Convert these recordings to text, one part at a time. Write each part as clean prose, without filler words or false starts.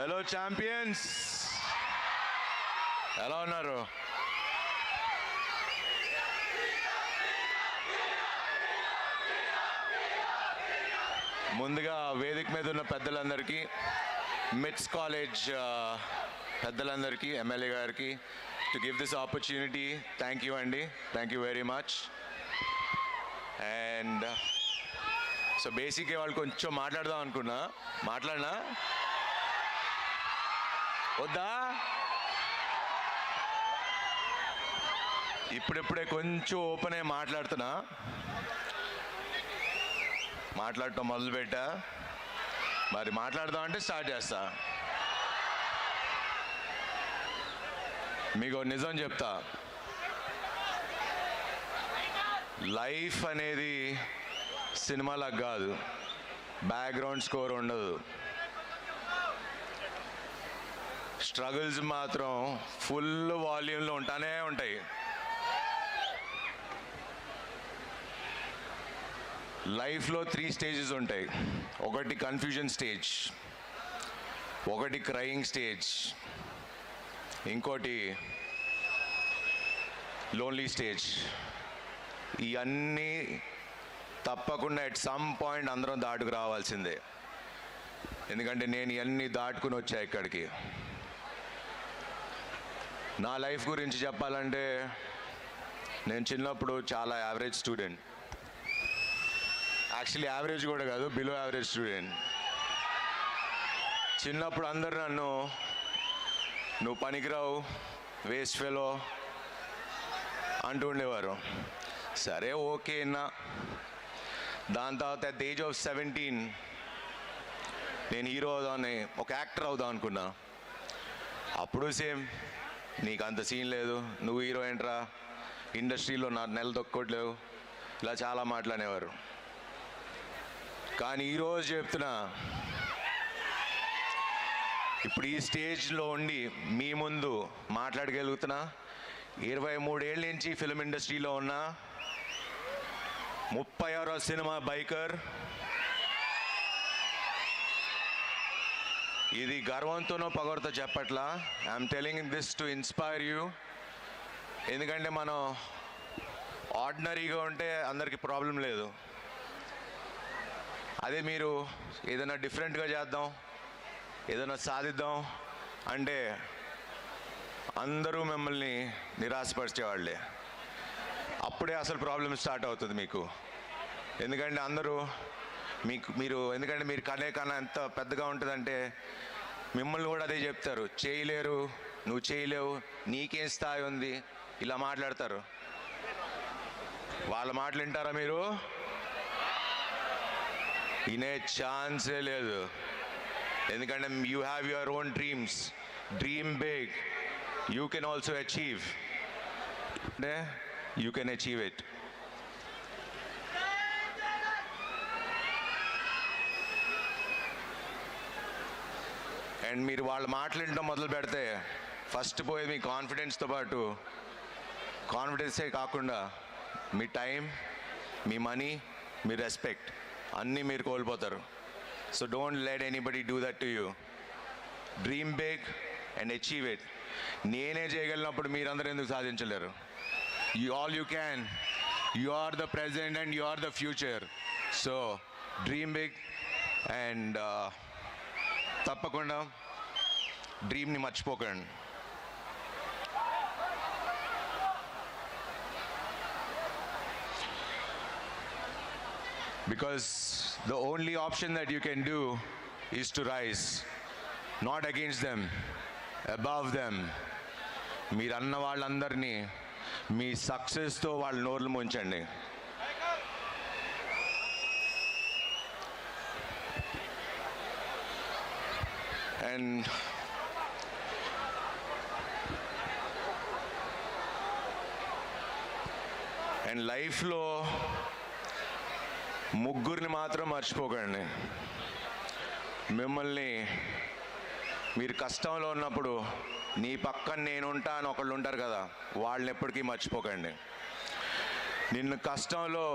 Hello champions, ఎలా ఉన్నారు? ముందుగా వేదిక మీద ఉన్న పెద్దలందరికీ, మిట్స్ కాలేజ్ పెద్దలందరికీ, ఎమ్మెల్యే గారికి to give this opportunity thank you అండి, thank you very much. And so బేసిక్గా వాళ్ళు కొంచెం మాట్లాడదాం అనుకున్నా, మాట్లాడినా వద్దా? ఇప్పుడిప్పుడే కొంచెం ఓపెన్ అయ్యి మాట్లాడుతున్నా, మాట్లాడటం మొదలుపెట్టా. మరి మాట్లాడదాం అంటే స్టార్ట్ చేస్తా. మీకు నిజం చెప్తా, లైఫ్ అనేది సినిమాలకు కాదు, బ్యాక్గ్రౌండ్ స్కోర్ ఉండదు. స్ట్రగుల్స్ మాత్రం ఫుల్ వాల్యూమ్లో ఉంటానే ఉంటాయి. లైఫ్లో 3 స్టేజెస్ ఉంటాయి. ఒకటి కన్ఫ్యూజన్ స్టేజ్, ఒకటి క్రయింగ్ స్టేజ్, ఇంకోటి లోన్లీ స్టేజ్. ఇవన్నీ తప్పకుండా ఎట్ సమ్ పాయింట్ అందరం దాటుకు రావాల్సిందే. ఎందుకంటే నేను ఇవన్నీ దాటుకుని వచ్చా ఇక్కడికి. నా లైఫ్ గురించి చెప్పాలంటే, నేను చిన్నప్పుడు చాలా యావరేజ్ స్టూడెంట్. యాక్చువల్లీ యావరేజ్ కూడా కాదు, బిలో యావరేజ్ స్టూడెంట్. చిన్నప్పుడు అందరు నన్ను నువ్వు పనికిరావు, వేస్ట్ ఫెలో అంటూ ఉండేవారు. సరే ఓకే అన్నా. దాని తర్వాత అట్ ద ఏజ్ ఆఫ్ 17 నేను హీరో అవుదామని, ఒక యాక్టర్ అవుదాం అనుకున్నా. అప్పుడు సేమ్, నీకు అంత సీన్ లేదు, నువ్వు హీరో ఏంట్రా, ఇండస్ట్రీలో నా నెల దొక్కోట్లేవు, ఇలా చాలా మాట్లాడేవారు. కానీ ఈరోజు చెప్తున్నా, ఇప్పుడు ఈ స్టేజ్లో ఉండి మీ ముందు మాట్లాడగలుగుతున్నా. 23 ఏళ్ళ నుంచి ఫిల్మ్ ఇండస్ట్రీలో ఉన్నా, 36వ సినిమా బైకర్. ఇది గర్వంతోనో పొగరుతో చెప్పట్లా, I'm telling this to inspire you. ఎందుకంటే మనం ఆర్డినరీగా ఉంటే అందరికీ ప్రాబ్లం లేదు. అదే మీరు ఏదైనా డిఫరెంట్గా చేద్దాం, ఏదైనా సాధిద్దాం అంటే అందరూ మిమ్మల్ని నిరాశపరిచేవాళ్ళే. అప్పుడే అసలు ప్రాబ్లం స్టార్ట్ అవుతుంది మీకు. ఎందుకంటే అందరూ ఎందుకంటే మీరు కనే కన్నా ఎంత పెద్దగా ఉంటుందంటే మిమ్మల్ని కూడా అదే చెప్తారు, చేయలేరు, నువ్వు చేయలేవు, నీకేం స్థాయి ఉంది, ఇలా మాట్లాడతారు. వాళ్ళ మాటలు వింటారా మీరు? వినే ఛాన్సే లేదు. ఎందుకంటే you have your own dreams. Dream big, you can also achieve. అంటే you can achieve it. And మీరు వాళ్ళు మాట్లాడటం మొదలు పెడితే ఫస్ట్ పోయేది మీ కాన్ఫిడెన్స్తో పాటు, కాన్ఫిడెన్సే కాకుండా మీ టైం, మీ మనీ, మీ రెస్పెక్ట్ అన్నీ మీరు కోల్పోతారు. So don't let anybody do that to you. Dream big and achieve it. నేనే చేయగలిగినప్పుడు మీరందరూ ఎందుకు సాధించలేరు? All you can. You are the present and you are the future. So dream big and తప్పకుండా డ్రీమ్ని మర్చిపోకండి. Because the only option that you can do is to rise, not against them, above them. మీరు అన్న వాళ్ళందరినీ మీ సక్సెస్తో వాళ్ళ నోర్లు ముంచండి. And లైఫ్లో ముగ్గురిని మాత్రం మర్చిపోకండి. మిమ్మల్ని మీరు కష్టంలో ఉన్నప్పుడు నీ పక్కన నేనుంటా అని ఒకళ్ళు ఉంటారు కదా, వాళ్ళని ఎప్పటికీ మర్చిపోకండి. నిన్ను కష్టంలో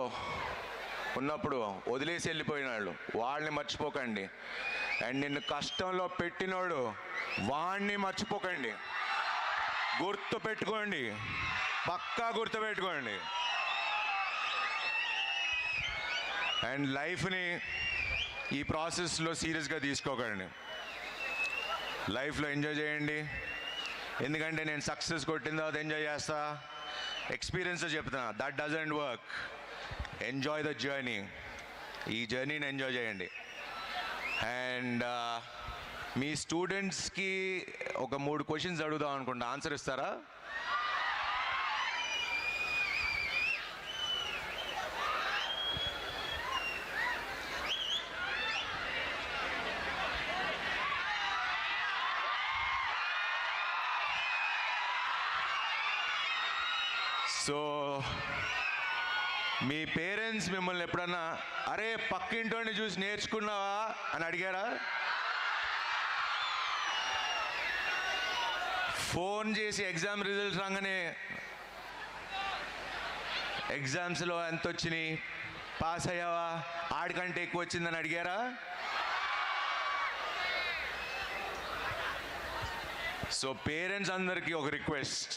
ఉన్నప్పుడు వదిలేసి వెళ్ళిపోయిన వాళ్ళు, వాళ్ళని మర్చిపోకండి. అండ్ నిన్ను కష్టంలో పెట్టినోడు వాణ్ణి మర్చిపోకండి, గుర్తు పెట్టుకోండి, పక్కా గుర్తు పెట్టుకోండి. అండ్ లైఫ్ని ఈ ప్రాసెస్లో సీరియస్గా తీసుకోకండి, లైఫ్లో ఎంజాయ్ చేయండి. ఎందుకంటే నేను సక్సెస్ కొట్టిన తర్వాత ఎంజాయ్ చేస్తా, ఎక్స్పీరియన్స్ చెప్తున్నా, that doesn't work. Enjoy the journey, ఈ జర్నీని ఎంజాయ్ చేయండి. అండ్ మీ స్టూడెంట్స్కి ఒక 3 క్వశ్చన్స్ అడుగుదాం అనుకుంటా, ఆన్సర్ ఇస్తారా? సో మీ పేరెంట్స్ మిమ్మల్ని ఎప్పుడన్నా అరే పక్కింటోని చూసి నేర్చుకున్నావా అని అడిగారా? ఫోన్ చేసి ఎగ్జామ్ రిజల్ట్స్ రాగానే ఎగ్జామ్స్లో ఎంత వచ్చినాయి, పాస్ అయ్యావా, ఆడికంటే ఎక్కువ వచ్చిందని అడిగారా? సో పేరెంట్స్ అందరికీ ఒక రిక్వెస్ట్,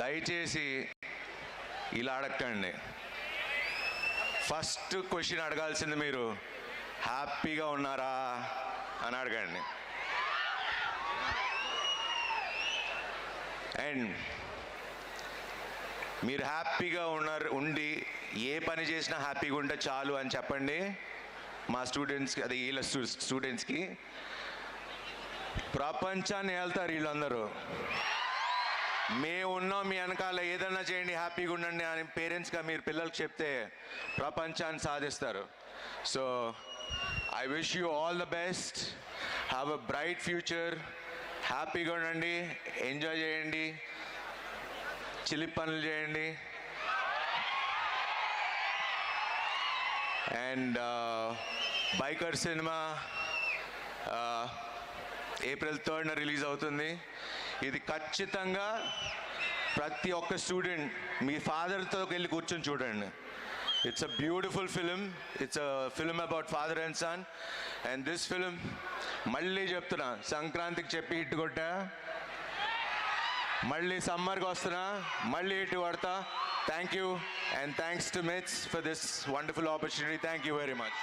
దయచేసి ఇలా అడగండి. ఫస్ట్ క్వశ్చన్ అడగాల్సింది మీరు హ్యాపీగా ఉన్నారా అని అడగండి. అండ్ మీరు హ్యాపీగా ఉండి ఏ పని చేసినా హ్యాపీగా ఉంటే చాలు అని చెప్పండి మా స్టూడెంట్స్కి, అదే వీళ్ళ స్టూడెంట్స్కి. ప్రపంచాన్ని వెళ్తారు వీళ్ళందరూ, మేము ఉన్నాం మీ వెనకాల, ఏదన్నా చేయండి హ్యాపీగా ఉండండి అని పేరెంట్స్గా మీరు పిల్లలకు చెప్తే ప్రపంచాన్ని సాధిస్తారు. So I wish you all the best, have a bright future, హ్యాపీగా ఉండండి, ఎంజాయ్ చేయండి, చిలిపి పనులు చేయండి. And biker cinema April 3rd release అవుతుంది. ఇది ఖచ్చితంగా ప్రతి ఒక్క స్టూడెంట్ మీ ఫాదర్తో వెళ్ళి కూర్చొని చూడండి. It's a beautiful film, it's a film about father and son. And this film మళ్ళీ చెప్తున్నా, సంక్రాంతికి చెప్పి హిట్ కొట్టా, మళ్ళీ సమ్మర్కి వస్తున్నా, మళ్ళీ హిట్ కొడతా. Thank you and thanks to MITS for this wonderful opportunity. Thank you very much.